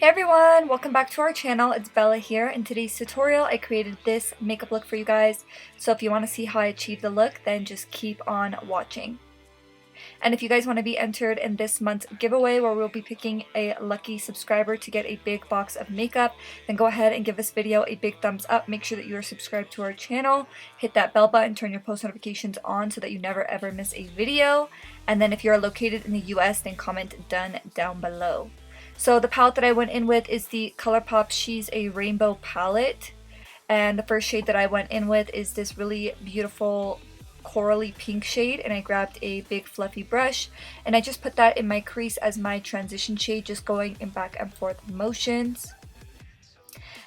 Hey everyone, welcome back to our channel. It's Bella here. In today's tutorial I created this makeup look for you guys, so if you want to see how I achieved the look, then just keep on watching. And if you guys want to be entered in this month's giveaway where we'll be picking a lucky subscriber to get a big box of makeup, then go ahead and give this video a big thumbs up. Make sure that you are subscribed to our channel, hit that bell button, turn your post notifications on so that you never ever miss a video. And then if you're located in the US, then comment done down below. So the palette that I went in with is the Colourpop She's a Rainbow palette. And the first shade that I went in with is this really beautiful corally pink shade. And I grabbed a big fluffy brush and I just put that in my crease as my transition shade, just going in back and forth motions.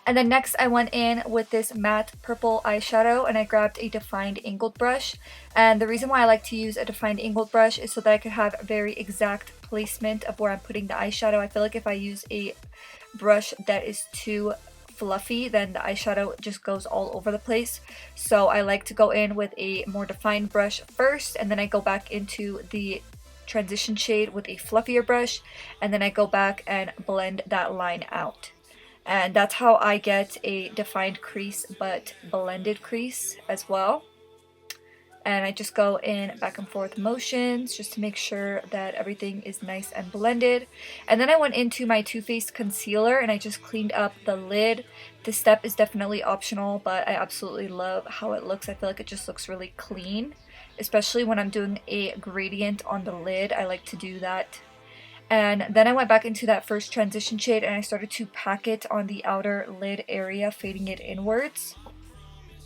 And then next I went in with this matte purple eyeshadow and I grabbed a defined angled brush. And the reason why I like to use a defined angled brush is so that I could have very exact placement of where I'm putting the eyeshadow. I feel like if I use a brush that is too fluffy, then the eyeshadow just goes all over the place. So I like to go in with a more defined brush first, and then I go back into the transition shade with a fluffier brush, and then I go back and blend that line out. And that's how I get a defined crease but blended crease as well. And I just go in back and forth motions just to make sure that everything is nice and blended. And then I went into my Too Faced concealer and I just cleaned up the lid. This step is definitely optional, but I absolutely love how it looks. I feel like it just looks really clean, especially when I'm doing a gradient on the lid. I like to do that. And then I went back into that first transition shade and I started to pack it on the outer lid area, fading it inwards,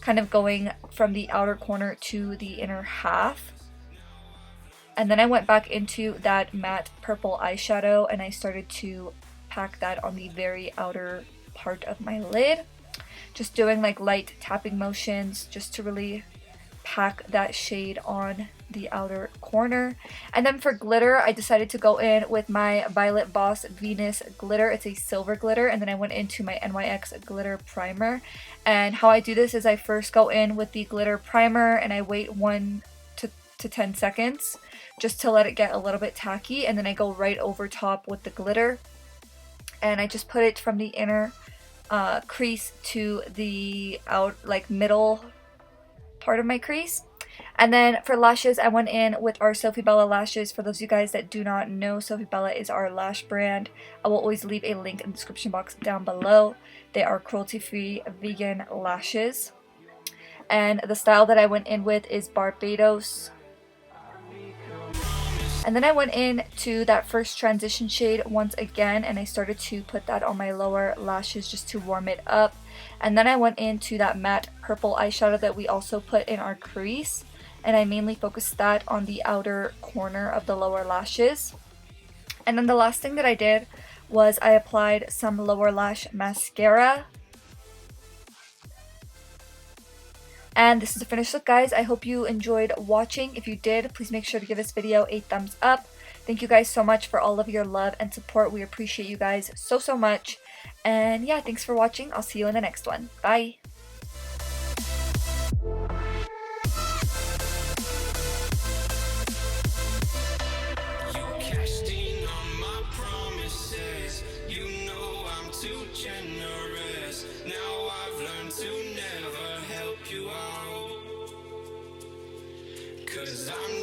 kind of going from the outer corner to the inner half. And then I went back into that matte purple eyeshadow and I started to pack that on the very outer part of my lid, just doing like light tapping motions just to really pack that shade on the outer corner. And then for glitter, I decided to go in with my Violet Boss Venus glitter. It's a silver glitter, and then I went into my NYX glitter primer. And how I do this is I first go in with the glitter primer and I wait 1 to 10 seconds just to let it get a little bit tacky, and then I go right over top with the glitter and I just put it from the inner crease to the middle part of my crease. And then for lashes, I went in with our Sophie Bella lashes. For those of you guys that do not know, Sophie Bella is our lash brand. I will always leave a link in the description box down below. They are cruelty-free vegan lashes. And the style that I went in with is Barbados. And then I went in to that first transition shade once again and I started to put that on my lower lashes just to warm it up. And then I went into that matte purple eyeshadow that we also put in our crease, and I mainly focused that on the outer corner of the lower lashes. And then the last thing that I did was I applied some lower lash mascara. And this is the finished look, guys. I hope you enjoyed watching. If you did, please make sure to give this video a thumbs up. Thank you guys so much for all of your love and support. We appreciate you guys so much. And yeah, thanks for watching. I'll see you in the next one. Bye! Cause I'm